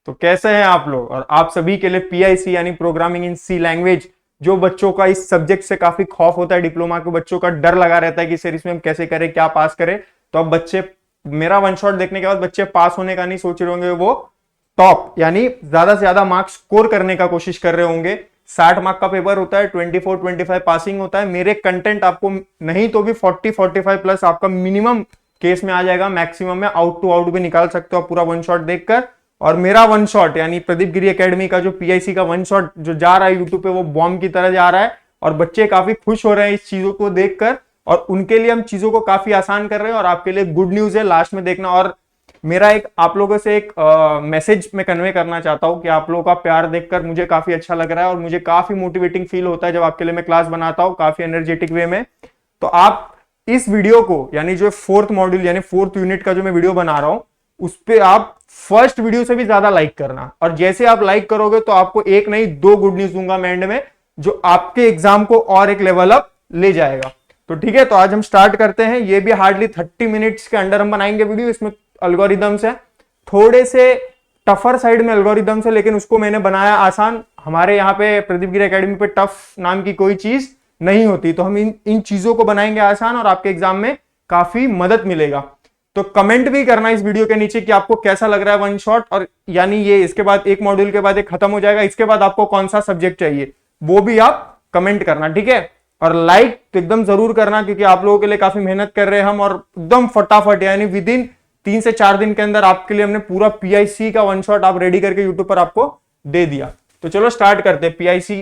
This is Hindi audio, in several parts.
तो कैसे हैं आप लोग। और आप सभी के लिए पीआईसी यानी प्रोग्रामिंग इन सी लैंग्वेज, जो बच्चों का इस सब्जेक्ट से काफी खौफ होता है, डिप्लोमा के बच्चों का डर लगा रहता है कि सर इसमें हम कैसे करें, क्या पास करें। तो अब बच्चे मेरा वन शॉट देखने के बाद बच्चे पास होने का नहीं सोच रहे होंगे, वो टॉप यानी ज्यादा से ज्यादा मार्क्स स्कोर करने का कोशिश कर रहे होंगे। 60 मार्क का पेपर होता है, 24-25 पासिंग होता है। मेरे कंटेंट आपको नहीं तो भी 40-45 प्लस आपका मिनिमम केस में आ जाएगा, मैक्सिमम में आउट टू आउट भी निकाल सकते हो पूरा वन शॉट देखकर। और मेरा वन शॉट यानी प्रदीप गिरी एकेडमी का जो पीआईसी का वन शॉट जो जा रहा है यूट्यूब पे, वो बॉम्ब की तरह जा रहा है और बच्चे काफी खुश हो रहे हैं इस चीजों को देखकर। और उनके लिए हम चीजों को काफी आसान कर रहे हैं और आपके लिए गुड न्यूज है, लास्ट में देखना। और मेरा एक आप लोगों से एक मैसेज मैं कन्वे करना चाहता हूं कि आप लोगों का प्यार देखकर मुझे काफी अच्छा लग रहा है और मुझे काफी मोटिवेटिंग फील होता है जब आपके लिए मैं क्लास बनाता हूं काफी एनर्जेटिक वे में। तो आप इस वीडियो को यानी जो फोर्थ मॉड्यूल यानी फोर्थ यूनिट का जो मैं वीडियो बना रहा हूं, उस पर आप फर्स्ट वीडियो से भी ज्यादा लाइक करना। और जैसे आप लाइक करोगे तो आपको एक नहीं दो गुड न्यूज दूंगा मैं एंड में, जो आपके एग्जाम को और एक लेवल अप ले जाएगा। तो ठीक है, तो आज हम स्टार्ट करते हैं। ये भी हार्डली 30 मिनट्स के अंडर हम बनाएंगे वीडियो। इसमें एल्गोरिदम्स है, थोड़े से टफर साइड में एल्गोरिदम्स है, लेकिन उसको मैंने बनाया आसान। हमारे यहाँ पे प्रदीप गिरी एकेडमी पे टफ नाम की कोई चीज नहीं होती, तो हम इन चीजों को बनाएंगे आसान और आपके एग्जाम में काफी मदद मिलेगा। तो कमेंट भी करना इस वीडियो के नीचे कि आपको कैसा लग रहा है वन शॉट। और यानी ये इसके बाद एक मॉड्यूल के बाद एक खत्म हो जाएगा, इसके बाद आपको कौन सा सब्जेक्ट चाहिए वो भी आप कमेंट करना, ठीक है। और लाइक तो एकदम जरूर करना, क्योंकि आप लोगों के लिए काफी मेहनत कर रहे हैं हम, और एकदम फटाफट यानी विद इन 3 से 4 दिन के अंदर आपके लिए हमने पूरा पीआईसी का वन शॉट आप रेडी करके यूट्यूब पर आपको दे दिया। तो चलो स्टार्ट करते हैं पीआईसी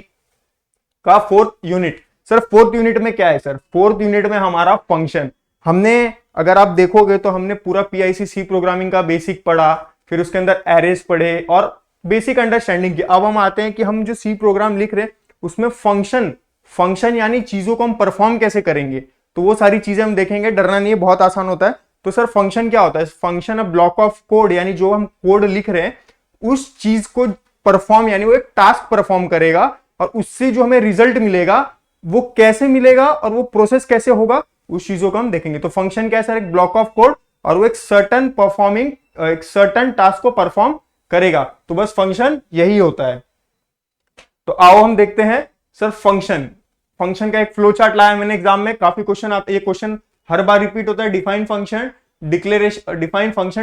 का fourth unit. Sir fourth unit में क्या है सर? फोर्थ यूनिट में हमारा फंक्शन, हमने अगर आप देखोगे तो हमने पूरा पीआईसी सी प्रोग्रामिंग का बेसिक पढ़ा, फिर उसके अंदर एरेज पढ़े और बेसिक अंडरस्टैंडिंग की। अब हम आते हैं कि हम जो सी प्रोग्राम लिख रहे हैं उसमें फंक्शन यानी चीजों को हम परफॉर्म कैसे करेंगे, तो वो सारी चीजें हम देखेंगे। डरना नहीं है, बहुत आसान होता है। तो सर फंक्शन क्या होता है? Function a block of code, यानी जो हम कोड लिख रहे हैं उस चीज को परफॉर्म यानी वो एक टास्क परफॉर्म करेगा, और उससे जो हमें रिजल्ट मिलेगा वो कैसे मिलेगा और वो प्रोसेस कैसे होगा, उस चीजों को हम देखेंगे। तो फंक्शन क्या है सर? एक ब्लॉक ऑफ कोड और वो एक सर्टन टास्क को परफॉर्म करेगा। तो बस फंक्शन यही होता है। तो आओ हम देखते हैं सर फंक्शन का एक फ्लो चार्ट लाया मैंने एग्जाम में, काफी क्वेश्चन आते हैं। ये क्वेश्चन हर बार रिपीट होता है। Define function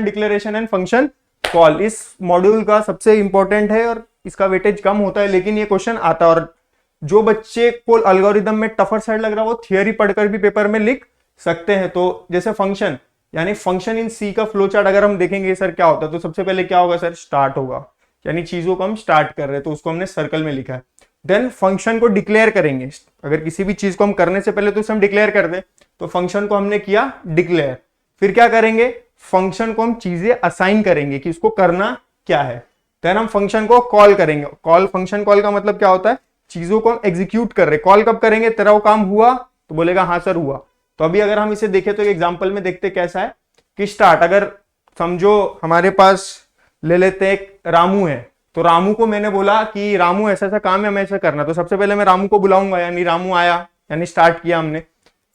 declaration and function call इस मॉड्यूल का सबसे इंपॉर्टेंट है और इसका वेटेज कम होता है, लेकिन ये क्वेश्चन आता है। और जो बच्चे को एल्गोरिदम में टफर साइड लग रहा है वो थियरी पढ़कर भी पेपर में लिख सकते हैं। तो जैसे फंक्शन यानी फंक्शन इन सी का फ्लो चार्ट अगर हम देखेंगे सर क्या होता है, तो सबसे पहले क्या होगा सर? स्टार्ट होगा, यानी चीजों को हम स्टार्ट कर रहे हैं तो उसको हमने सर्कल में लिखा है। देन फंक्शन को डिक्लेयर करेंगे। अगर किसी भी चीज को हम करने से पहले तो उसे हम डिक्लेयर कर दे, तो फंक्शन को हमने किया डिक्लेयर। फिर क्या करेंगे? फंक्शन को हम चीजें असाइन करेंगे कि उसको करना क्या है। देन हम फंक्शन को कॉल करेंगे। फंक्शन कॉल का मतलब क्या होता है? चीजों को हम एग्जीक्यूट कर रहे। कॉल कब करेंगे? तेरा वो काम हुआ तो बोलेगा हाँ सर हुआ। तो अभी अगर हम इसे देखें तो एक एग्जांपल में देखते कैसा है कि स्टार्ट, अगर समझो हमारे पास ले लेते हैं एक रामू है, तो रामू को मैंने बोला कि रामू ऐसा ऐसा काम है हमें ऐसा करना। तो सबसे पहले मैं रामू को बुलाऊंगा, यानी रामू आया, यानी स्टार्ट किया हमने।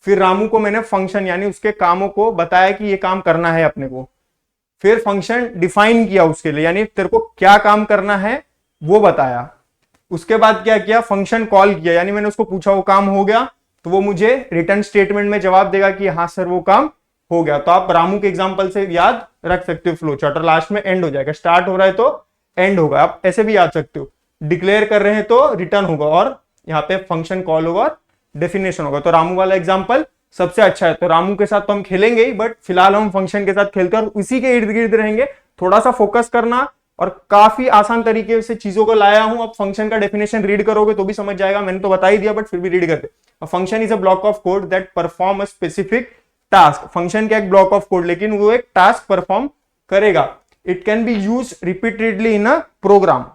फिर रामू को मैंने फंक्शन यानी उसके कामों को बताया कि ये काम करना है अपने को। फिर फंक्शन डिफाइन किया उसके लिए, यानी तेरे को क्या काम करना है वो बताया। उसके बाद क्या किया? फंक्शन कॉल किया, यानी मैंने उसको पूछा वो काम हो गया, तो वो मुझे रिटर्न स्टेटमेंट में जवाब देगा कि हाँ सर वो काम हो गया। तो आप रामू के एग्जांपल से याद रख सकते हो फ्लो चार्ट, और लास्ट में एंड हो जाएगा। स्टार्ट हो रहा है तो एंड होगा, आप ऐसे भी याद सकते हो। डिक्लेयर कर रहे हैं तो रिटर्न होगा, और यहाँ पे फंक्शन कॉल होगा और डेफिनेशन होगा। तो रामू वाला एग्जांपल सबसे अच्छा है। तो रामू के साथ तो हम खेलेंगे ही, बट फिलहाल हम फंक्शन के साथ खेलकर उसी के इर्द गिर्द रहेंगे। थोड़ा सा फोकस करना, और काफी आसान तरीके से चीजों को लाया हूं। अब फंक्शन का डेफिनेशन रीड करोगे तो भी समझ जाएगा, मैंने तो बता ही दिया बट फिर भी रीड करते। A function is a block of code that perform a specific task. Function क्या एक ब्लॉक ऑफ कोड, लेकिन वो एक टास्क परफॉर्म करेगा। It can be use repeatedly in a program.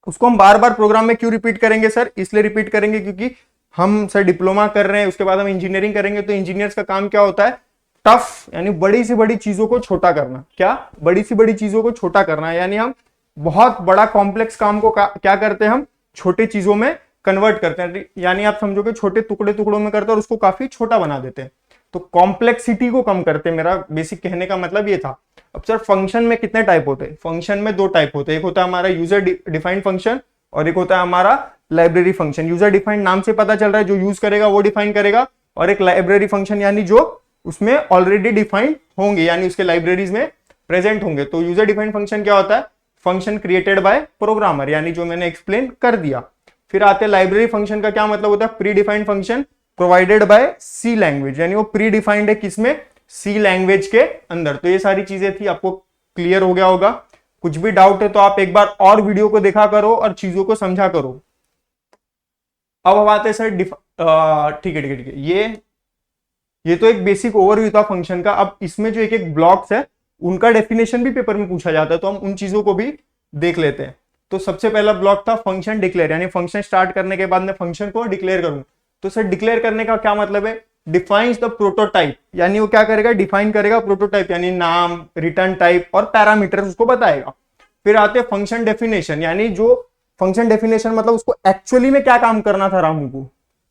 उसको हम बार बार प्रोग्राम में क्यों रिपीट करेंगे सर? इसलिए रिपीट करेंगे क्योंकि हम सर डिप्लोमा कर रहे हैं, उसके बाद हम इंजीनियरिंग करेंगे, तो इंजीनियर्स का काम क्या होता है? टफ यानी बड़ी से बड़ी चीजों को छोटा करना। क्या? बड़ी सी बड़ी चीजों को छोटा करना, यानी हम बहुत बड़ा कॉम्प्लेक्स काम को क्या करते हैं? हम छोटे चीजों में कन्वर्ट करते हैं, यानी आप समझो कि छोटे टुकड़ों में करते हैं और उसको काफी छोटा बना देते हैं। तो कॉम्प्लेक्सिटी को कम करते, मेरा बेसिक कहने का मतलब ये था। अब सर फंक्शन में कितने टाइप होते हैं? फंक्शन में दो टाइप होते हैं, एक होता है हमारा यूजर डिफाइंड फंक्शन और एक होता है हमारा लाइब्रेरी फंक्शन। यूजर डिफाइंड नाम से पता चल रहा है जो यूज करेगा वो डिफाइन करेगा, और एक लाइब्रेरी फंक्शन यानी जो उसमें ऑलरेडी डिफाइंड होंगे यानी उसके लाइब्रेरीज में प्रेजेंट होंगे। तो यूजर डिफाइंड फंक्शन क्या होता है? फंक्शन क्रिएटेड बाय प्रोग्रामर, यानी जो मैंने एक्सप्लेन कर दिया। फिर आते हैं लाइब्रेरी फंक्शन का क्या मतलब होता है? Predefined function provided by C language, यानी वो प्री डिफाइंड है किसमें? सी लैंग्वेज के अंदर। तो ये सारी चीजें थी, आपको क्लियर हो गया होगा। कुछ भी डाउट है तो आप एक बार और वीडियो को देखा करो और चीजों को समझा करो। अब हम आते हैं सर ठीक है ठीक है ठीक है, ये तो एक बेसिक ओवरव्यू था फंक्शन का। अब इसमें जो एक एक ब्लॉक्स है उनका डेफिनेशन भी पेपर में पूछा जाता है, तो हम उन चीजों को भी देख लेते हैं। तो सबसे पहला ब्लॉक था फंक्शन डिक्लेयर, यानी फंक्शन स्टार्ट करने के बाद मैं फंक्शन को डिक्लेयर करूं। तो सर डिक्लेयर करने का क्या मतलब है? डिफाइंस द प्रोटोटाइप, यानी वो क्या करेगा? डिफाइन करेगा प्रोटोटाइप, यानी नाम, रिटर्न टाइप और पैरामीटर्स उसको बताएगा। फिर आते हैं फंक्शन डेफिनेशन, यानी जो फंक्शन डेफिनेशन मतलब उसको एक्चुअली में क्या काम करना था रामू को,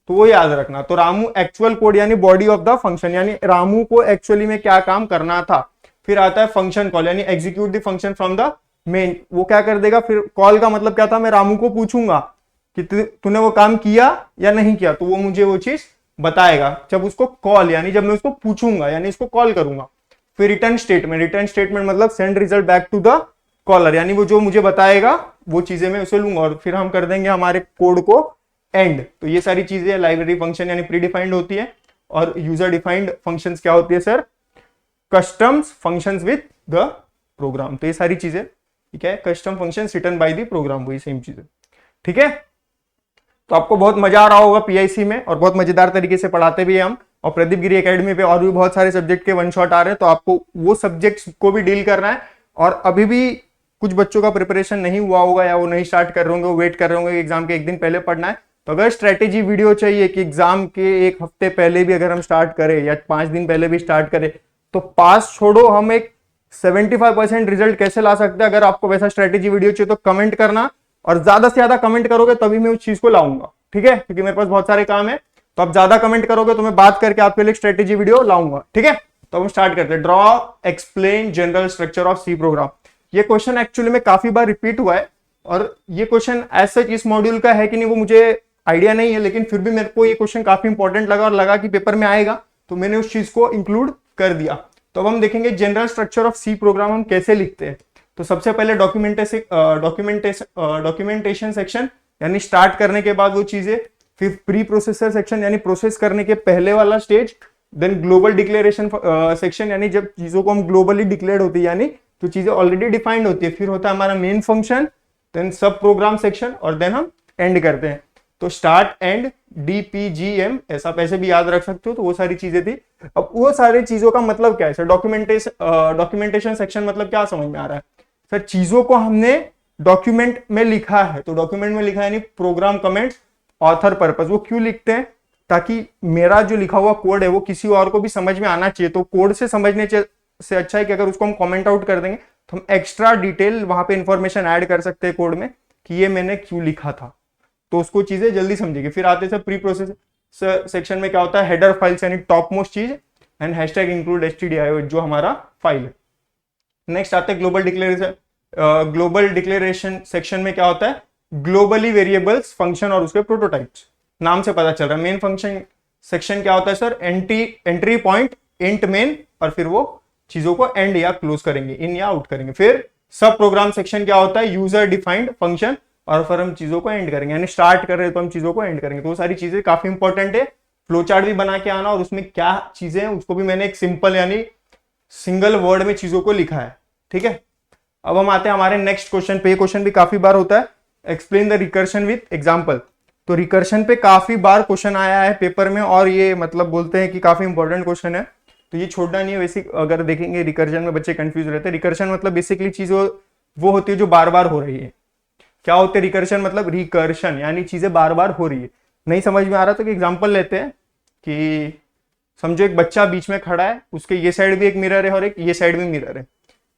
तो वो याद रखना। तो रामू एक्चुअल कोड यानी बॉडी ऑफ द फंक्शन, यानी रामू को एक्चुअली में क्या काम करना था। फिर आता है फंक्शन कॉल, यानी execute the function from the main, वो क्या कर देगा? फिर कॉल का मतलब क्या था? मैं रामू को पूछूंगा कि तूने वो काम किया या नहीं किया, तो वो मुझे वो चीज बताएगा जब उसको कॉल, यानी जब मैं उसको पूछूंगा यानी इसको कॉल करूंगा। फिर रिटर्न स्टेटमेंट, रिटर्न स्टेटमेंट मतलब send result back to the caller, यानी वो जो मुझे बताएगा वो चीजें मैं उसे लूंगा और फिर हम कर देंगे हमारे कोड को एंड। तो ये सारी चीजें लाइब्रेरी फंक्शन यानी प्री डिफाइंड होती है। और यूजर डिफाइंड फंक्शंस क्या होती है sir? Customs functions with the program. तो ये सारी चीजें ठीक है, custom functions written by the program, वही सेम चीजें। ठीक है, तो आपको बहुत मजा आ रहा होगा पीआईसी में और बहुत मजेदार तरीके से पढ़ाते भी हैं हम। और प्रदीप गिरी एकेडमी पे और भी बहुत सारे सब्जेक्ट के वन शॉट आ रहे हैं, तो आपको वो सब्जेक्ट्स को भी डील करना है। और अभी भी कुछ बच्चों का प्रिपरेशन नहीं हुआ होगा या वो नहीं स्टार्ट कर रहे होंगे, वो वेट कर रहे होंगे एग्जाम के एक दिन पहले पढ़ना है, तो अगर स्ट्रेटेजी वीडियो चाहिए कि एग्जाम के एक हफ्ते पहले भी अगर हम स्टार्ट करें या 5 दिन पहले भी स्टार्ट करें, तो पास छोड़ो हम एक 75% रिजल्ट कैसे ला सकते हैं, अगर आपको वैसा स्ट्रेटेजी वीडियो चाहिए तो कमेंट करना, और ज्यादा से ज्यादा कमेंट करोगे तभी मैं उस चीज को लाऊंगा। ठीक है, क्योंकि मेरे पास बहुत सारे काम है, तो आप ज्यादा कमेंट करोगे तो मैं बात करके आपके लिए स्ट्रेटेजी वीडियो लाऊंगा। ठीक है, तो हम स्टार्ट करते हैं। Draw explain general structure of C program. ये क्वेश्चन एक्चुअली में काफी बार रिपीट हुआ है, और ये क्वेश्चन एज सच इस मॉड्यूल का है कि नहीं वो मुझे आइडिया नहीं है, लेकिन फिर भी मेरे को ये क्वेश्चन काफी इंपॉर्टेंट लगा और लगा कि पेपर में आएगा, तो मैंने उस चीज को इंक्लूड कर दिया। तो अब हम देखेंगे general structure of C program हम कैसे लिखते हैं। तो सबसे पहले डॉक्यूमेंटेशन सेक्शन, यानी स्टार्ट करने के बाद वो चीजें, फिर प्री प्रोसेसर सेक्शन यानी प्रोसेस करने के पहले वाला stage, then global declaration section यानी जब चीजों को हम ग्लोबली डिक्लेयर होती है यानी तो चीजें ऑलरेडी डिफाइंड होती है, फिर होता है हमारा मेन फंक्शन, देन सब प्रोग्राम सेक्शन, और देन हम एंड करते हैं। तो स्टार्ट एंड DPGM ऐसा पैसे भी याद रख सकते हो, तो वो सारी चीजें थी। अब वो सारी चीजों का मतलब क्या है सर? डॉक्यूमेंटेशन सेक्शन मतलब क्या समझ में आ रहा है सर? चीजों को हमने डॉक्यूमेंट में लिखा है, तो डॉक्यूमेंट में लिखा है यानी प्रोग्राम कमेंट ऑथर पर्पस। वो क्यों लिखते हैं? ताकि मेरा जो लिखा हुआ कोड है वो किसी और को भी समझ में आना चाहिए। तो कोड से समझने से अच्छा है कि अगर उसको हम कमेंट आउट कर देंगे तो हम एक्स्ट्रा डिटेल वहां पे इंफॉर्मेशन ऐड कर सकते हैं कोड में कि ये मैंने क्यों लिखा था, तो उसको चीजें जल्दी समझेगी। फिर आते हैं प्री प्रोसेस सेक्शन में क्या होता है? हेडर फाइल्स यानी टॉप मोस्ट चीज, एंड हैशटैग इंक्लूड stdio जो हमारा फाइल है। नेक्स्ट आते हैं ग्लोबल डिक्लेरेशन सेक्शन में क्या होता है? ग्लोबली वेरिएबल्स फंक्शन और उसके प्रोटोटाइप्स, नाम से पता चल रहा है। मेन फंक्शन सेक्शन क्या होता है sir? Entry point int main, और फिर वो चीजों को एंड या क्लोज करेंगे, इन या आउट करेंगे। फिर सब प्रोग्राम सेक्शन क्या होता है? यूजर डिफाइंड फंक्शन, और फिर हम चीजों को एंड करेंगे, यानी स्टार्ट कर रहे हैं तो हम चीजों को एंड करेंगे। तो वो सारी चीजें काफी इंपॉर्टेंट है। फ्लो चार्ट भी बना के आना, और उसमें क्या चीजें हैं उसको भी मैंने एक सिंपल यानी सिंगल वर्ड में चीजों को लिखा है। ठीक है, अब हम आते हैं हमारे नेक्स्ट क्वेश्चन पे। क्वेश्चन भी काफी बार होता है, explain the recursion with example. तो रिकर्शन पे काफी बार क्वेश्चन आया है पेपर में, और ये मतलब बोलते हैं कि काफी इंपॉर्टेंट क्वेश्चन है, तो ये छोड़ना नहीं है। बेसिक अगर देखेंगे रिकर्जन में बच्चे कंफ्यूज रहते हैं। रिकर्शन मतलब बेसिकली चीज वो होती है जो बार बार हो रही है। क्या होते हैं रिकर्शन? मतलब रिकर्शन यानी चीजें बार बार हो रही है। नहीं समझ में आ रहा तो एग्जांपल लेते हैं कि समझो एक बच्चा बीच में खड़ा है, उसके ये साइड भी एक मिरर है और एक ये साइड भी मिरर है,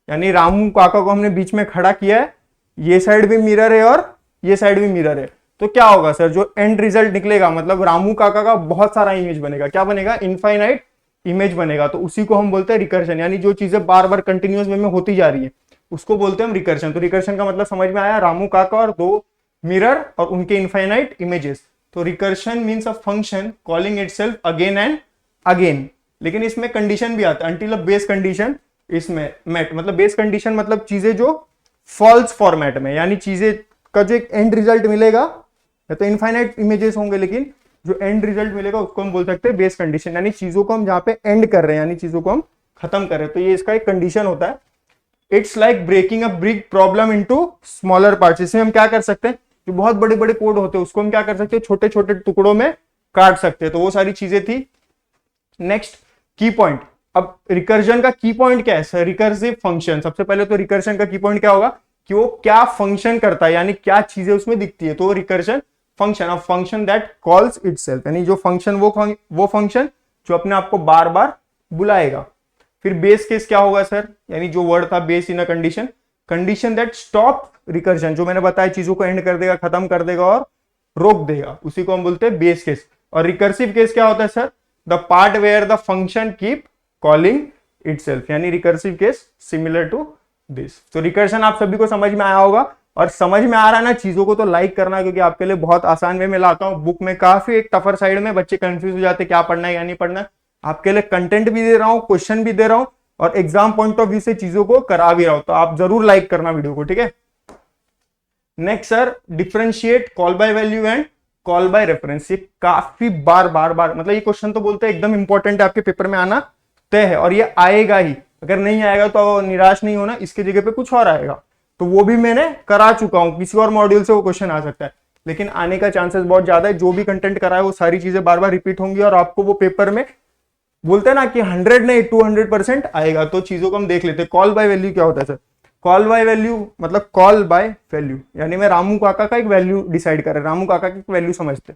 यानी रामू काका को हमने बीच में खड़ा किया है, ये साइड भी मिरर है और ये साइड भी मिरर है। तो क्या होगा सर? जो एंड रिजल्ट निकलेगा मतलब रामू काका का बहुत सारा इमेज बनेगा। क्या बनेगा? इनफाइनाइट इमेज बनेगा, तो उसी को हम बोलते हैं रिकर्शन, यानी जो चीजें बार बार कंटिन्यूअस वे में होती जा रही है उसको बोलते हैं हम रिकर्शन। तो रिकर्शन का मतलब समझ में आया, रामू काका और दो मिरर और उनके इनफाइनाइट इमेजेस। तो recursion means a function calling itself again and again, लेकिन इसमें कंडीशन भी आता है, अंटिल अ बेस कंडीशन इसमें मेट। मतलब बेस कंडीशन मतलब चीजें जो फॉल्स फॉर्मेट में, यानी चीजें का जो एक एंड रिजल्ट मिलेगा, या तो इनफाइनाइट इमेजेस होंगे लेकिन जो एंड रिजल्ट मिलेगा उसको हम बोल सकते हैं बेस कंडीशन, यानी चीजों को हम जहां पे एंड कर रहे हैं, यानी चीजों को हम खत्म कर रहे हैं, तो ये इसका एक कंडीशन होता है। It's like breaking a big problem into smaller parts. इसमें हम क्या कर सकते हैं, जो बहुत बड़े बड़े कोड होते हैं उसको हम क्या कर सकते हैं, छोटे छोटे टुकड़ों में काट सकते हैं। तो वो सारी चीजें थी। नेक्स्ट की पॉइंट। अब रिकर्जन का की पॉइंट क्या है, रिकर्सिव फंक्शन। सबसे पहले तो रिकर्जन का की पॉइंट क्या होगा कि वो क्या फंक्शन करता है, यानी क्या चीजें उसमें दिखती है, तो recursion function of function that calls itself, यानी जो फंक्शन वो फंक्शन जो अपने आप को बार बार बुलाएगा। फिर बेस केस क्या होगा सर, यानी जो वर्ड था base in a condition, condition that stop recursion, जो मैंने बताया चीजों को एंड कर देगा, खत्म कर देगा और रोक देगा, उसी को हम बोलते हैं बेस केस। और रिकर्सिव केस क्या होता है sir, the part where the function keep calling itself, यानी recursive case similar to this. तो रिकर्शन आप सभी को समझ में आया होगा, और समझ में आ रहा है ना चीजों को तो लाइक करना, क्योंकि आपके लिए बहुत आसान वे में लाता हूं। बुक में काफी एक टफर साइड में बच्चे कंफ्यूज हो जाते क्या पढ़ना है क्या नहीं पढ़ना है। आपके लिए कंटेंट भी दे रहा हूं, क्वेश्चन भी दे रहा हूं, और एग्जाम पॉइंट ऑफ व्यू से चीजों को करा भी रहा हूं, तो आप जरूर लाइक करना वीडियो को, ठीक है। Next sir, differentiate call by value and call by reference. ये काफी बार मतलब ये क्वेश्चन तो बोलते हैं एकदम इंपॉर्टेंट है, आपके पेपर में आना तय है, और ये आएगा ही। अगर नहीं आएगा तो निराश नहीं होना, इसके जगह पे कुछ और आएगा, तो वो भी मैंने करा चुका हूं, किसी और मॉड्यूल से वो क्वेश्चन आ सकता है, लेकिन आने का चांसेस बहुत ज्यादा है। जो भी कंटेंट करा है वो सारी चीजें बार बार रिपीट होंगी, और आपको वो पेपर में बोलते हैं ना कि 100 नहीं 200% आएगा। तो चीजों को हम देख लेते हैं। कॉल बाय वैल्यू क्या होता है सर, कॉल बाय वैल्यू मतलब कॉल बाय वैल्यू, यानी मैं रामू काका का एक वैल्यू डिसाइड कर रहा, रामू काका की वैल्यू समझते।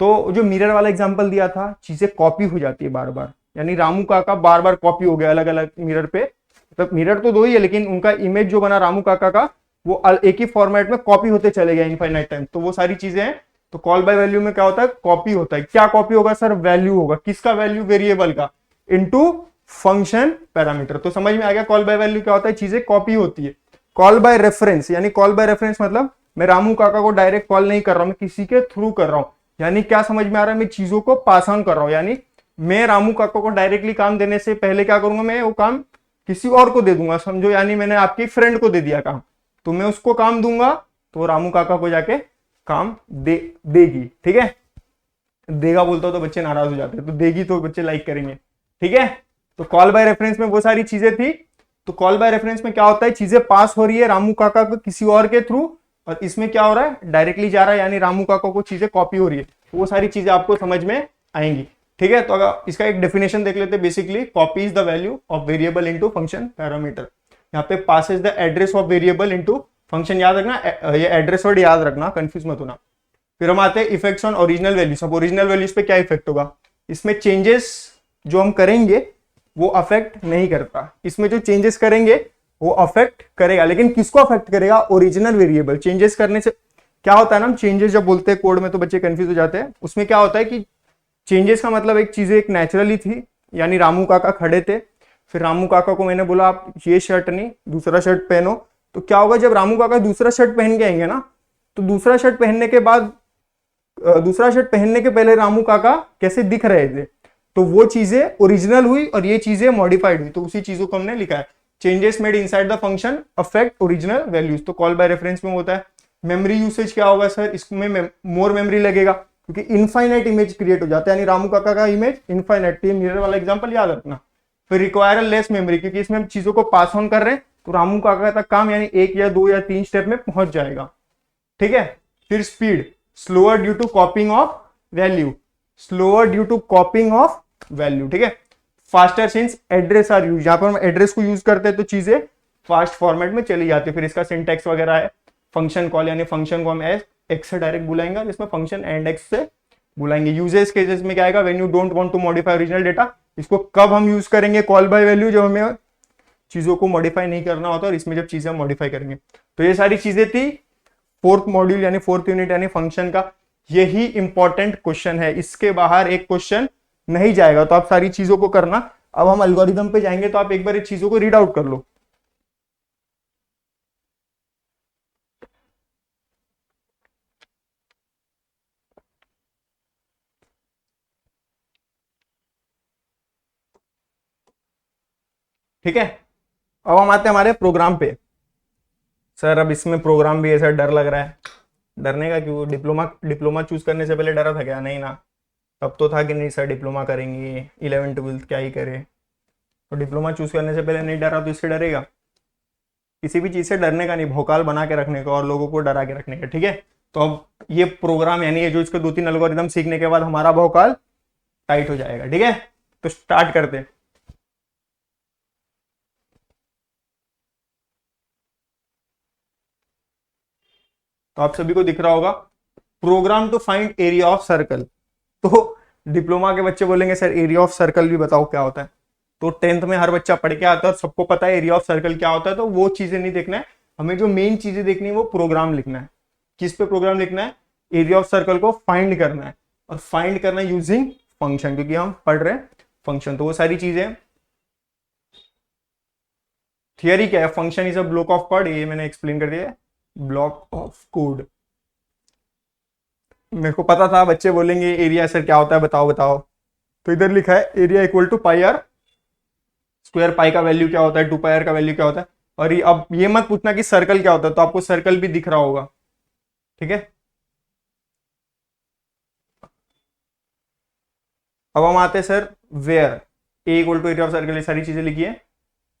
तो जो मिरर वाला एग्जांपल दिया था, चीजें कॉपी हो जाती है बार बार, यानी रामू काका बार बार कॉपी हो गया अलग अलग मिरर पे, मतलब मिरर तो दो ही है लेकिन उनका इमेज जो बना रामू काका का वो एक ही फॉर्मेट में कॉपी होते चले गए इनफाइनाइट टाइम। तो वो सारी चीजें हैं। तो कॉल बाय वैल्यू में क्या होता है, कॉपी होता है। क्या कॉपी होगा सर, वैल्यू होगा। किसका वैल्यू, वेरिएबल का, इनटू फंक्शन पैरामीटर। तो समझ में आ गया कॉल बाय वैल्यू क्या होता है, चीजें कॉपी होती है। कॉल बाय रेफरेंस, यानी कॉल बाय रेफरेंस मतलब मैं रामू काका को डायरेक्ट कॉल नहीं कर रहा हूं, मैं किसी के थ्रू कर रहा हूं। यानी क्या समझ में आ रहा है, मैं चीजों को पास ऑन कर रहा हूं, यानी मैं रामू काका को डायरेक्टली काम देने से पहले क्या करूंगा, मैं वो काम किसी और को दे दूंगा, समझो। यानी मैंने आपके फ्रेंड को दे दिया काम, तो मैं उसको काम दूंगा तो रामू काका को जाके काम देगी, ठीक है। देगा बोलता हो तो बच्चे नाराज हो जाते हैं, तो देगी तो बच्चे लाइक करेंगे, ठीक है। तो कॉल बाय रेफरेंस में वो सारी चीजें थी। तो कॉल बाय रेफरेंस में क्या होता है, चीजें पास हो रही है रामू काका को किसी और के थ्रू, और इसमें क्या हो रहा है, डायरेक्टली जा रहा है, यानी रामू काका को चीजें कॉपी हो रही है। तो वो सारी चीजें आपको समझ में आएंगी, ठीक है। तो अगर इसका एक डेफिनेशन देख लेते हैं, basically copy is the value of variable into function parameter. यहाँ पे Passage the address of variable into function, याद रखना, ये एड्रेस वर्ड याद रखना, कंफ्यूज मत होना। फिर हम आते हैं इफेक्ट्स ऑन ओरिजिनल वैल्यूज। अब ओरिजिनल वैल्यूज पे क्या इफेक्ट होगा, इसमें चेंजेस जो हम करेंगे वो अफेक्ट नहीं करता, इसमें जो चेंजेस करेंगे वो अफेक्ट करेगा, लेकिन किसको अफेक्ट करेगा, ओरिजिनल वेरिएबल। चेंजेस करने से क्या होता है ना, हम चेंजेस जब बोलते हैं कोड में तो बच्चे कंफ्यूज हो जाते हैं। उसमें क्या होता है कि चेंजेस का मतलब एक चीज एक नेचुरली थी, यानी रामू काका खड़े थे, फिर रामू काका को मैंने बोला आप ये शर्ट नहीं दूसरा शर्ट पहनो। तो क्या होगा, जब रामू काका दूसरा शर्ट पहन के आएंगे ना, तो दूसरा शर्ट पहनने के बाद, दूसरा शर्ट पहनने के पहले रामू काका कैसे दिख रहे थे, तो वो चीजें ओरिजिनल हुई और ये चीजें मॉडिफाइड हुई। तो उसी चीजों को हमने लिखा है, changes made inside the function affect original values. तो कॉल बाय रेफरेंस में होता है। मेमोरी यूसेज क्या होगा सर, इसमें मोर मेमोरी लगेगा, क्योंकि इनफाइनाइट इमेज क्रिएट हो जाता है, यानी रामू काका का इमेज इनफाइनाइट। मिरर वाला एग्जांपल याद रखना। फिर रिक्वायर लेस मेमोरी, क्योंकि इसमें हम चीजों को पास ऑन कर रहे हैं, तो रामू काका तक काम यानी 1 या 2 या 3 स्टेप में पहुंच जाएगा, ठीक है। फिर speed, slower due to copying of value, slower due to copying of value, ठीक है। Faster since address are use, यहां पर हम एड्रेस को यूज करते हैं तो चीजें फास्ट फॉर्मेट में चली जाती है। फिर इसका सिंटैक्स वगैरह है, फंक्शन कॉल, यानी फंक्शन को हम एक्स से डायरेक्ट बुलाएंगे, जिसमें फंक्शन एंड एक्स से बुलाएंगे। यूजेस केसेस में क्या आएगा, when you don't want to modify original data. इसको कब हम यूज करेंगे, कॉल बाय वैल्यू, जब हमें चीजों को मॉडिफाई नहीं करना होता, और इसमें जब चीजें मॉडिफाई करेंगे। तो ये सारी चीजें थी फोर्थ मॉड्यूल यानी फोर्थ यूनिट यानी फंक्शन का। यही इंपॉर्टेंट क्वेश्चन है, इसके बाहर एक क्वेश्चन नहीं जाएगा। तो आप सारी चीजों को करना। अब हम एल्गोरिदम पे जाएंगे, तो आप एक बार इस चीजों को रीड आउट कर लो। ठीक है, अब हम आते हैं हमारे प्रोग्राम पे। सर अब इसमें प्रोग्राम भी ऐसा डर लग रहा है। डरने का क्यों? डिप्लोमा डिप्लोमा चूज करने से पहले डरा था क्या? नहीं ना। तब तो था कि नहीं सर डिप्लोमा करेंगे, 11वीं 12वीं क्या ही करे। तो डिप्लोमा चूज करने से पहले नहीं डरा तो इससे डरेगा? किसी भी चीज से डरने का नहीं, भौकाल बना के रखने का और लोगों को डरा के रखने का। ठीक है, तो अब ये प्रोग्राम यानी ये जो इसके 2-3 एल्गोरिदम सीखने के बाद हमारा भौकाल टाइट हो जाएगा। ठीक है, तो स्टार्ट करते हैं। तो आप सभी को दिख रहा होगा, program to find area of circle. तो डिप्लोमा के बच्चे बोलेंगे सर एरिया ऑफ सर्कल भी बताओ क्या होता है। तो 10th में हर बच्चा पढ़ के आता है और सबको पता है एरिया ऑफ सर्कल क्या होता है। तो वो चीजें नहीं देखना है हमें, जो मेन चीजें देखनी है वो प्रोग्राम लिखना है। किस पे प्रोग्राम लिखना है? एरिया ऑफ सर्कल को फाइंड करना है, और फाइंड करना है यूजिंग फंक्शन, क्योंकि हम पढ़ रहे हैं फंक्शन। तो वो सारी चीजें, थियरी क्या है? Function is a block of code, ये मैंने एक्सप्लेन कर दिया, ब्लॉक ऑफ कोड। मेरे को पता था बच्चे बोलेंगे एरिया सर क्या होता है, बताओ बताओ। तो इधर लिखा है area equal to pi r square. Pi का वैल्यू क्या होता है, 2 पाई आर का वैल्यू क्या होता है। और ये अब ये मत पूछना कि सर्कल क्या होता है, तो आपको सर्कल भी दिख रहा होगा। ठीक है, अब हम आते हैं sir where a equal to area of circle, ये सारी चीजें लिखी है।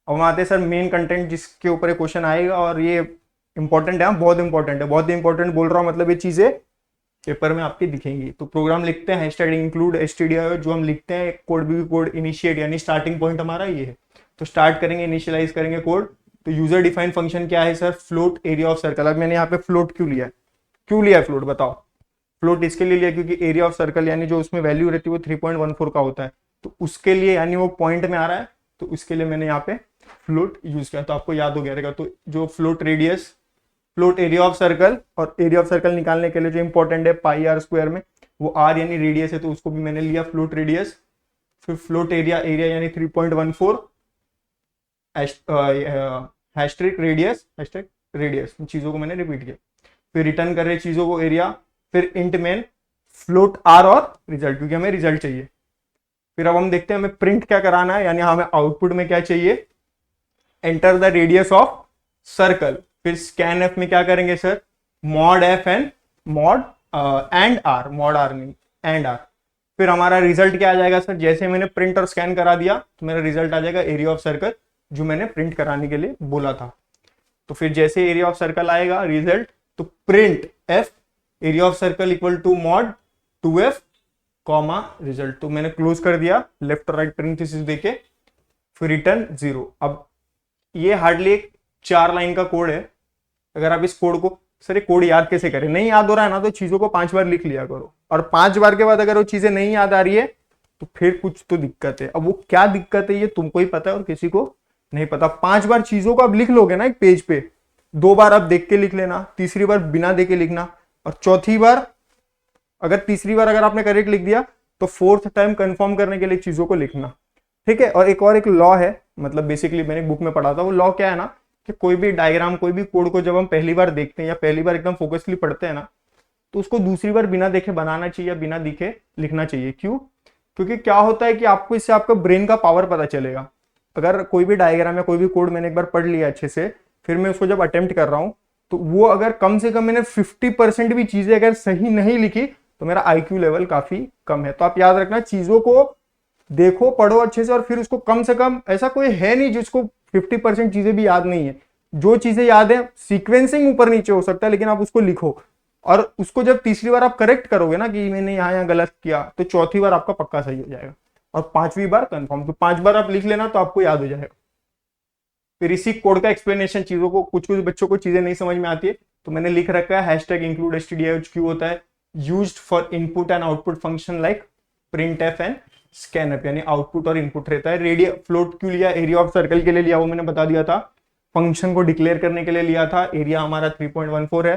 अब हम आते हैं सर मेन कंटेंट जिसके ऊपर क्वेश्चन आएगा, और ये इंपॉर्टेंट है, बहुत इंपॉर्टेंट है, बहुत ही इंपॉर्टेंट बोल रहा हूं, मतलब ये चीजें पेपर में आपके दिखेंगी। तो प्रोग्राम लिखते हैं, हैशटैग इंक्लूड एसटीडीआई, जो हम लिखते हैं कोड भी कोड इनिशिएट, यानी स्टार्टिंग पॉइंट हमारा ये है। तो स्टार्ट करेंगे, इनिशियलाइज करेंगे कोड। तो यूजर डिफाइंड फंक्शन क्या है sir? Float area of circle. अब मैंने यहाँ पे फ्लोट क्यों लिया है? क्यों लिया है फ्लोट बताओ? फ्लोट इसके लिए लिया क्योंकि एरिया ऑफ सर्कल यानी जो उसमें वैल्यू रहती है वो 3.14 का होता है। तो उसके लिए यानी वो पॉइंट में आ रहा है, तो उसके लिए मैंने यहाँ पे फ्लोट यूज किया। तो आपको याद हो गया रहेगा। तो जो float radius, float area of circle, और एरिया ऑफ सर्कल निकालने के लिए जो इंपॉर्टेंट है पाई आर स्क्वायर में, वो आर यानी रेडियस है, तो उसको भी मैंने लिया फ्लोट रेडियस। फिर फ्लोट एरिया, एरिया यानी 3.14, हैशट्रिक रेडियस, हैशट्रिक रेडियस, चीजों को मैंने रिपीट किया। फिर रिटर्न कर रहे चीजों को एरिया, फिर इंट मेन फ्लोट आर और रिजल्ट, क्योंकि हमें रिजल्ट चाहिए। फिर अब हम देखते हैं हमें प्रिंट क्या कराना है, यानी हमें आउटपुट में क्या चाहिए? Enter the radius of circle. फिर स्कैन एफ में क्या करेंगे sir? Mod f and mod and r, mod r नहीं एंड आर। फिर हमारा रिजल्ट क्या आ जाएगा सर? जैसे मैंने प्रिंट और स्कैन करा दिया तो मेरा रिजल्ट आ जाएगा एरिया ऑफ सर्कल, जो मैंने प्रिंट कराने के लिए बोला था। तो फिर जैसे एरिया ऑफ सर्कल आएगा रिजल्ट, तो print f area of circle equal to mod 2f comma result. तो मैंने क्लोज कर दिया लेफ्ट और राइट पेरेंथेसिस देके, फिर रिटर्न 0। अब ये हार्डली एक 4 लाइन का कोड है। अगर आप इस कोड को, सर ये कोड याद कैसे करें? नहीं याद हो रहा है ना, तो चीजों को 5 बार लिख लिया करो, और 5 बार के बाद अगर वो चीजें नहीं याद आ रही है तो फिर कुछ तो दिक्कत है। अब वो क्या दिक्कत है ये तुमको ही पता है और किसी को नहीं पता। 5 बार चीजों को आप लिख लोगे ना एक पेज पे, 2 बार आप देख के लिख लेना, तीसरी बार बिना देख के लिखना, और चौथी बार, अगर तीसरी बार अगर आपने करेक्ट लिख दिया तो 4th टाइम कंफर्म करने के लिए चीजों को लिखना। ठीक है, और एक लॉ है, मतलब बेसिकली मैंने बुक में पढ़ा था। वो लॉ क्या है ना, कि कोई भी डायग्राम, कोई भी कोड को जब हम पहली बार देखते हैं या पहली बार एकदम फोकसली पढ़ते हैं ना, तो उसको दूसरी बार बिना देखे बनाना चाहिए या बिना दिखे लिखना चाहिए। क्यों? क्योंकि क्या होता है कि आपको इससे आपका ब्रेन का पावर पता चलेगा। अगर कोई भी डायग्राम या कोई भी कोड मैंने एक बार पढ़ लिया अच्छे से, फिर मैं उसको जब अटेम्प्ट कर रहा हूं, तो वो अगर कम से कम मैंने 50% भी चीजें अगर सही नहीं लिखी तो मेरा IQ लेवल काफी कम है। तो आप याद रखना, चीजों को देखो, पढ़ो अच्छे से, और फिर उसको कम से कम, ऐसा कोई है नहीं जिसको 50% चीजें भी याद नहीं है। जो चीजें याद है, सीक्वेंसिंग ऊपर नीचे हो सकता है, लेकिन आप उसको लिखो, और उसको जब तीसरी बार आप करेक्ट करोगे ना कि मैंने यहाँ गलत किया, तो चौथी बार आपका पक्का सही हो जाएगा, और 5वीं बार कंफर्म। तो 5 बार आप लिख लेना तो आपको याद हो जाएगा। फिर इसी कोड का एक्सप्लेनेशन, चीजों को, कुछ कुछ बच्चों को चीजें नहीं समझ में आती है, तो मैंने लिख रखा है हैशटैग इंक्लूड एसटीडीआई क्यों होता है, used for input and output function like print F and scan F, यानी आउटपुट और इनपुट रहता है। रेडिया फ्लोट क्यों लिया? एरिया ऑफ सर्कल के लिए लिया, वो मैंने बता दिया था। फंक्शन को डिक्लेयर करने के लिए लिया था, एरिया हमारा 3.14 है।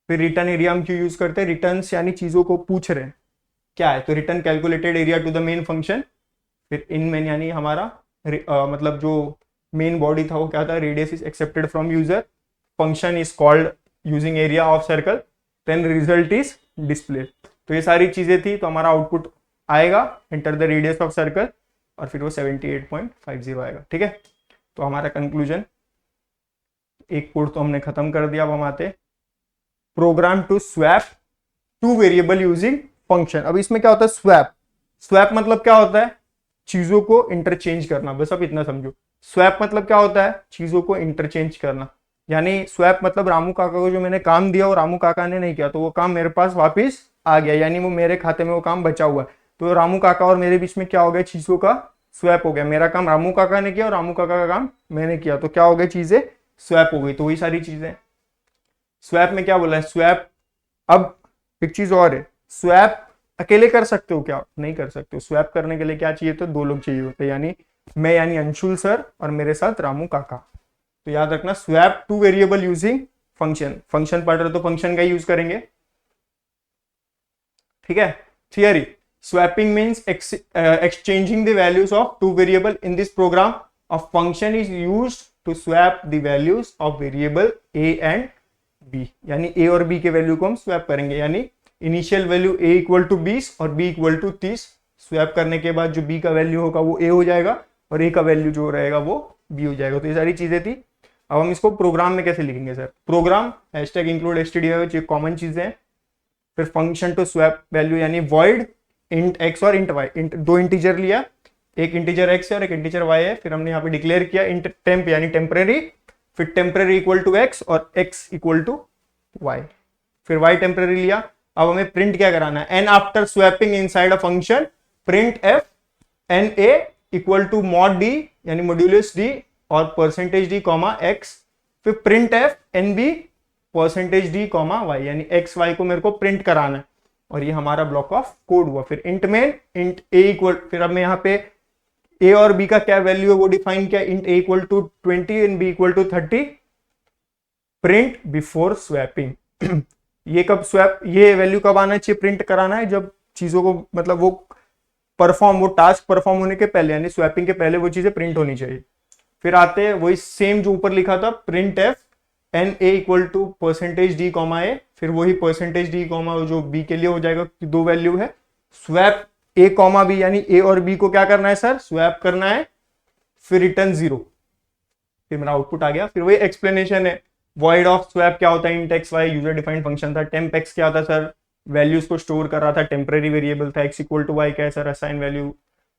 फिर रिटर्न एरिया हम क्यों यूज करते हैं? रिटर्न्स यानी चीजों को पूछ रहे हैं, क्या है, तो return calculated area to the main function. फिर इन मेन यानी हमारा मतलब जो मेन बॉडी था वो क्या था, radius is accepted from user, function is called using area of circle, then result is display. तो ये सारी चीजें थी, तो हमारा आउटपुट आएगा enter the radius of circle, और फिर वो 78.50 आएगा। ठीक है, तो हमारा कंक्लूजन, एक कोड तो हमने खत्म कर दिया। अब हम आते program to swap two variable using function. अब इसमें क्या होता है स्वैप, स्वैप मतलब क्या होता है, चीजों को इंटरचेंज करना, बस अब इतना समझो। स्वैप मतलब क्या होता है, चीजों को इंटरचेंज करना, यानी स्वैप मतलब रामू काका को जो मैंने काम दिया और रामू काका ने नहीं किया, तो वो काम मेरे पास वापस आ गया, यानी वो मेरे खाते में वो काम बचा हुआ है। तो रामू काका और मेरे बीच में क्या हो गया, चीजों का स्वैप हो गया, मेरा काम रामू काका ने किया और रामू काका का काम मैंने किया, तो क्या हो गया, चीजें स्वैप हो गई। तो वही सारी चीजें स्वैप में क्या बोला है, स्वैप। अब एक चीज और है, स्वैप अकेले कर सकते हो क्या, नहीं कर सकते हो। स्वैप करने के लिए क्या चाहिए, तो दो लोग चाहिए होते, यानी मैं यानी अंशुल सर और मेरे साथ रामू काका। तो याद रखना swap two variable using function, function पढ़ रहे तो फंक्शन का यूज करेंगे। ठीक है, theory, swapping means exchanging the values of two variable in this program, a function is used to swap the values of variable a and b, यानी ए और बी के वैल्यू को हम स्वैप करेंगे, यानी initial value a equal to 20 और बी इक्वल टू 30, स्वैप करने के बाद जो बी का वैल्यू होगा वो ए हो जाएगा और ए का वैल्यू जो रहेगा वो बी हो जाएगा। तो ये सारी चीजें थी। अब हम इसको प्रोग्राम में कैसे लिखेंगे sir, program hashtag include std common चीजें हैं। फिर फंक्शन टू स्वैप वैल्यू यानी वॉइड इंट एक्स और इंट वाई, दो इंटीजर लिया, एक इंटीजर एक्स है और एक इंटीजर वाई है, फिर हमने यहाँ पे डिक्लेयर किया इंट टेम्प यानी टेम्परेरी, फिर टेम्परेरी इक्वल टू एक्स और एक्स इक्वल टू वाई, फिर वाई टेम्परेरी लिया। अब हमें प्रिंट क्या कराना है, n after swapping inside a function print F n a equal to mod d यानी मॉड्यूलस डी और परसेंटेज डी कॉमा एक्स, फिर print F n b percentage d comma y, यानी एक्स वाई को मेरे को प्रिंट कराना है, और ये हमारा ब्लॉक ऑफ कोड हुआ। फिर int main int a equal, फिर अब मैं यहाँ पे ए और बी का क्या वैल्यू है वो डिफाइन किया, int a equal to 20 and b equal to 30, print before swapping. ये कब स्वैप, ये वैल्यू कब आना चाहिए, प्रिंट कराना है जब चीजों को मतलब वो परफॉर्म, वो टास्क परफॉर्म होने के पहले, यानी स्वैपिंग के पहले वो चीजें प्रिंट होनी चाहिए। फिर आते हैं वही सेम जो ऊपर लिखा था, print F n a equal to percentage d comma a, फिर वही परसेंटेज डी कॉमा जो बी के लिए हो जाएगा, दो वैल्यू है, स्वैप ए कॉमा बी यानी ए और बी को क्या करना है सर, स्वैप करना है, फिर रिटर्न 0, फिर मेरा आउटपुट आ गया। फिर वही एक्सप्लेनेशन है, वॉइड ऑफ स्वैप क्या होता है, int x y user defined function था, टेम्प एक्स क्या था सर, वैल्यूज को स्टोर कर रहा था, टेम्परेरी वेरिएबल था, एक्स इक्वल टू वाई क्या है sir, assign value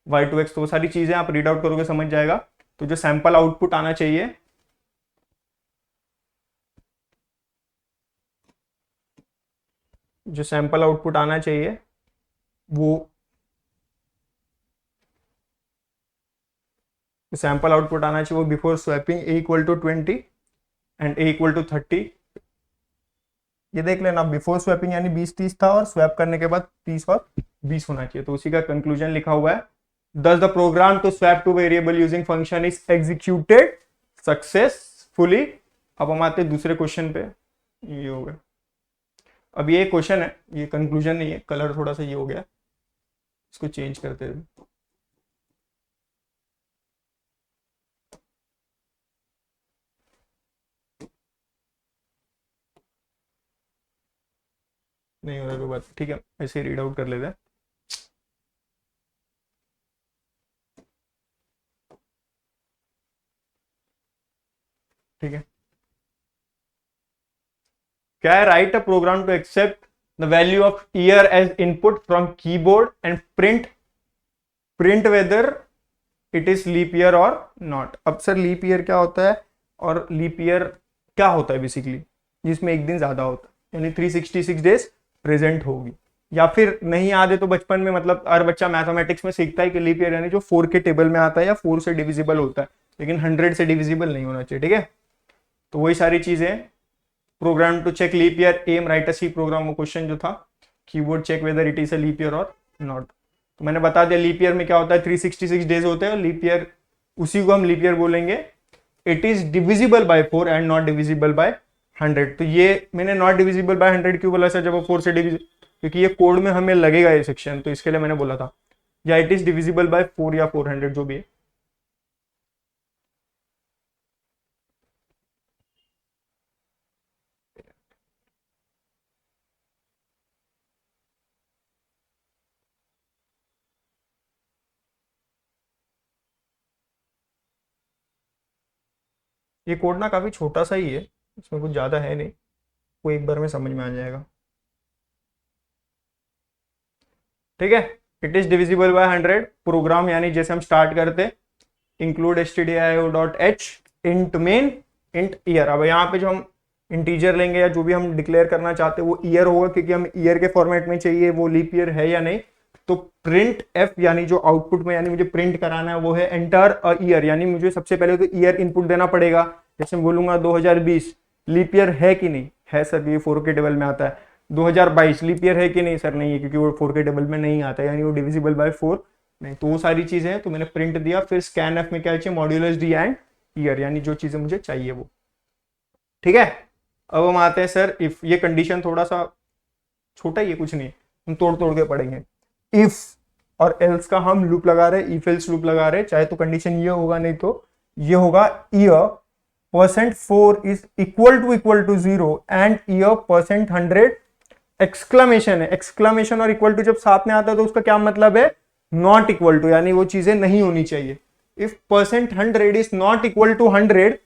y to x. तो वो सारी चीजें आप रीड आउट करोगे समझ जाएगा। तो जो सैंपल आउटपुट आना चाहिए, जो सैंपल आउटपुट आना चाहिए वो सैंपल आउटपुट आना चाहिए वो before swapping a equal to 20 and a equal to 30। ये देख लेना, बिफोर स्वैपिंग यानी 20-30 था और स्वैप करने के बाद 30 और 20 होना चाहिए। तो उसी का कंक्लूजन लिखा हुआ है, thus the program to swap to variable using function is executed successfully। अब हम आते हैं दूसरे क्वेश्चन पे, ये हो गया। अब ये क्वेश्चन है, ये कंक्लूजन नहीं है, कलर थोड़ा सा ये हो गया, इसको चेंज करते हैं। नहीं हो रहा कोई बात, ठीक है, ऐसे रीड आउट कर लेते हैं। ठीक है, क्या है, write a program to accept the value of year as input from keyboard and print whether it is leap year और नॉट। अब सर लीप ईयर क्या होता है और लीप ईयर क्या होता है, बेसिकली जिसमें एक दिन ज्यादा होता है, यानी 366 डेज प्रेजेंट होगी। या फिर नहीं याद है तो बचपन में मतलब हर बच्चा मैथमेटिक्स में सीखता है कि लीप ईयर यानी जो 4 के टेबल में आता है या 4 से डिविजिबल होता है, लेकिन 100 से डिविजिबल नहीं होना चाहिए। ठीक है, तो वही सारी चीजें। Program to check leap year, um write a C program, वो क्वेश्चन जो था, keyboard check whether it is a leap year और नॉट। तो मैंने बता दिया लीप ईयर में क्या होता है, 366 डेज होते हैं, लीप ईयर उसी को हम लीप ईयर बोलेंगे। It is divisible by 4 and not divisible by 100। तो ये मैंने नॉट डिविजिबल बाय 100 क्यों बोला सर, जब वो 4 से क्योंकि ये कोड में हमें लगेगा ये सेक्शन, तो इसके लिए मैंने बोला था। या इट इज डिविजिबल बाय 4 या 400 जो भी है। ये कोड ना काफी छोटा सा ही है, इसमें कुछ ज्यादा है नहीं, वो एक बार में समझ में आ जाएगा। ठीक है, it is divisible by 100 program, यानी जैसे हम स्टार्ट करते include stdio.h int main int year. अब यहाँ पे जो हम इंटीजर लेंगे या जो भी हम डिक्लेयर करना चाहते हैं वो ईयर होगा, क्योंकि हम ईयर के फॉर्मेट में चाहिए, वो लीप ईयर है या नहीं। तो प्रिंट एफ यानी जो आउटपुट में यानी मुझे प्रिंट कराना है वो है एंटर अ ईयर, यानी मुझे सबसे पहले तो ईयर इनपुट देना पड़ेगा। जैसे मैं बोलूंगा 2020 लीप ईयर है कि नहीं है सर, ये 4 के टेबल में आता है। 2022 लीप ईयर है कि नहीं सर, नहीं है क्योंकि वो 4 के टेबल में नहीं आता, यानी वो डिविजिबल बाय 4 नहीं। तो वो सारी चीजें हैं, तो मैंने प्रिंट दिया। फिर स्कैन एफ में क्या चाहिए, मॉड्यूलस डी एंड ईयर, यानी जो चीजें मुझे चाहिए वो। ठीक है, अब हम आते हैं सर इफ। ये कंडीशन थोड़ा सा छोटा ही है, कुछ नहीं, हम तोड़ तोड़ के पढ़ेंगे। इफ और एल्स का हम लूप लगा रहे, इफ एल्स लूप लगा रहे, चाहे तो कंडीशन ये होगा, नहीं तो ये होगा year %4 is equal to 0 and year %100 exclamation है। एक्सक्लेमेशन और इक्वल टू जब साथ में आता है तो उसका क्या मतलब है, नॉट इक्वल टू, यानी वो चीजें नहीं होनी चाहिए। If %100 is not equal to 100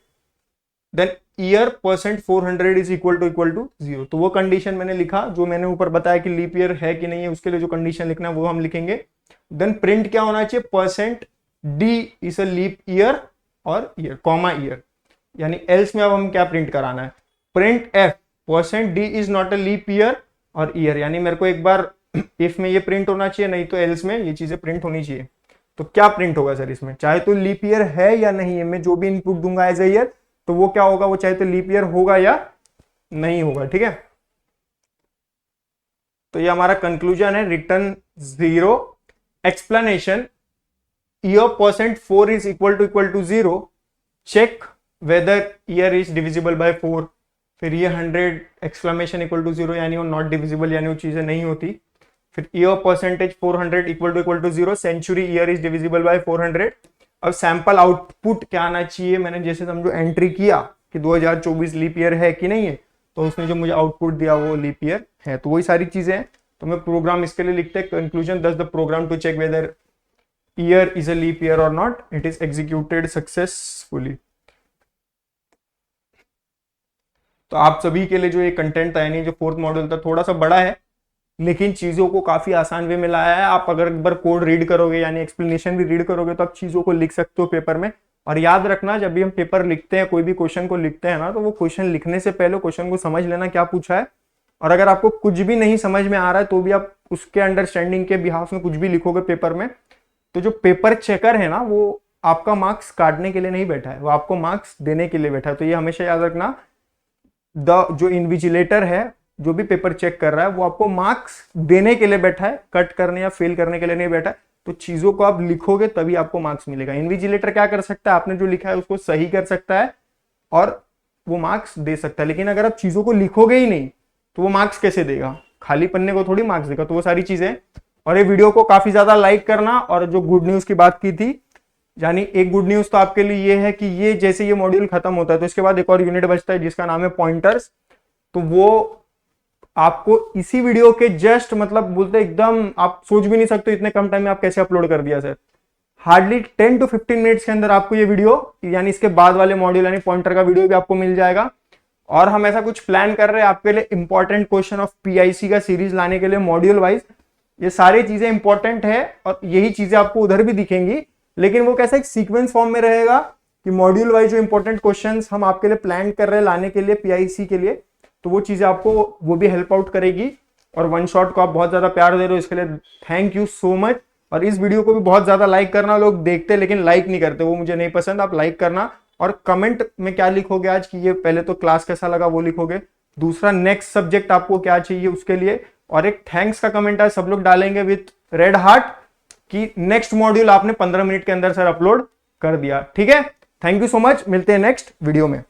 then year %400 is equal to 0। तो वो कंडीशन मैंने लिखा, जो मैंने ऊपर बताया कि लीप ईयर है कि नहीं है, उसके लिए जो कंडीशन लिखना है वो हम लिखेंगे। देन प्रिंट क्या होना चाहिए, %d is a leap year और ईयर कॉमा ईयर, यानी एल्स में अब हम क्या प्रिंट कराना है, print f %d is not a leap year और ईयर, यानी मेरे को एक बार इफ में ये प्रिंट होना चाहिए, नहीं तो एल्स में ये चीजें प्रिंट होनी चाहिए। तो क्या प्रिंट होगा सर इसमें, चाहे तो लीप ईयर है या नहीं है, मैं जो भी इनपुट दूंगा एज ए ईयर तो वो क्या होगा, वो चाहे तो लीप ईयर होगा या नहीं होगा। ठीक है, तो ये हमारा कंक्लूजन है, return 0 explanation year %4 is equal to 0, check whether year is divisible by 4, फिर ये 100 एक्सक्लेमेशन इक्वल टू 0 यानी वो नॉट डिविजिबल, यानी वो चीजें नहीं होती। फिर year %400 equal to 0, century year is divisible by 400। अब सैंपल आउटपुट क्या आना चाहिए, मैंने जैसे समझो एंट्री किया कि 2024 लीप ईयर है कि नहीं है, तो उसने जो मुझे आउटपुट दिया वो लीप ईयर है। तो वही सारी चीजें हैं, तो मैं प्रोग्राम इसके लिए लिखते हैं, conclusion thus the program to check whether year is a leap year और not, it is executed successfully. तो आप सभी के लिए जो ये कंटेंट था, यानी जो 4th मॉड्यूल था, थोड़ा सा बड़ा है लेकिन चीजों को काफी आसान वे में लाया है। आप अगर एक बार कोड रीड करोगे यानी एक्सप्लेनेशन भी रीड करोगे तो आप चीजों को लिख सकते हो पेपर में। और याद रखना, जब भी हम पेपर लिखते हैं, कोई भी क्वेश्चन को लिखते हैं ना, तो वो क्वेश्चन लिखने से पहले क्वेश्चन को समझ लेना क्या पूछा है। और अगर आपको कुछ भी नहीं समझ में आ रहा है तो भी आप उसके अंडरस्टैंडिंग के बिहाफ में कुछ भी लिखोगे पेपर में, तो जो पेपर चेकर है ना, वो आपका मार्क्स काटने के लिए नहीं बैठा है, वो आपको मार्क्स देने के लिए बैठा है। तो ये हमेशा याद रखना, जो इन्विजिलेटर है, जो भी पेपर चेक कर रहा है, वो आपको मार्क्स देने के लिए बैठा है, कट करने या फेल करने के लिए नहीं बैठा है। तो चीजों को आप लिखोगे तभी आपको मार्क्स मिलेगा। इन्विजिलेटर क्या कर सकता है, आपने जो लिखा है उसको सही कर सकता है और वो मार्क्स दे सकता है, लेकिन अगर आप चीजों को लिखोगे ही नहीं तो वो मार्क्स कैसे देगा, खाली पन्ने को थोड़ी मार्क्स देगा। तो वो सारी चीजें। और ये वीडियो को काफी ज्यादा लाइक करना। और जो गुड न्यूज की बात की थी, यानी एक गुड न्यूज तो आपके लिए ये है कि ये जैसे ये मॉड्यूल खत्म होता है तो इसके बाद एक और यूनिट बचता है जिसका नाम है पॉइंटर्स। तो वो आपको इसी वीडियो के जस्ट मतलब बोलते एकदम, आप सोच भी नहीं सकते इतने कम टाइम में आप कैसे अपलोड कर दिया सर। हार्डली 10 to 15 मिनट्स के अंदर आपको ये वीडियो, यानी इसके बाद वाले मॉड्यूल यानी पॉइंटर का वीडियो भी आपको मिल जाएगा। और हम ऐसा कुछ प्लान कर रहे हैं आपके लिए, इंपॉर्टेंट क्वेश्चन ऑफ पीआईसी का सीरीज लाने के लिए मॉड्यूल वाइज। ये सारी चीजें इंपॉर्टेंट है और यही चीजें आपको उधर भी दिखेंगी, लेकिन वो कैसा एक सीक्वेंस फॉर्म में रहेगा कि मॉड्यूल वाइज जो इंपॉर्टेंट क्वेश्चंस हम आपके लिए प्लान कर रहे हैं लाने के लिए पीआईसी के लिए, तो वो चीजें आपको वो भी हेल्प आउट करेगी। और वन शॉट को आप बहुत ज्यादा प्यार दे रहे हो, इसके लिए थैंक यू सो मच। और इस वीडियो को भी बहुत ज्यादा लाइक करना, लोग देखते लेकिन लाइक नहीं करते, वो मुझे नहीं पसंद। आप लाइक करना और कमेंट में क्या लिखोगे आज कि ये पहले तो क्लास कैसा लगा वो लिखोगे, दूसरा नेक्स्ट सब्जेक्ट आपको क्या चाहिए उसके लिए, और एक थैंक्स का कमेंट आज सब लोग डालेंगे विथ रेड हार्ट कि नेक्स्ट मॉड्यूल आपने 15 मिनट के अंदर सर अपलोड कर दिया। ठीक है, थैंक यू सो मच, मिलते हैं नेक्स्ट वीडियो में।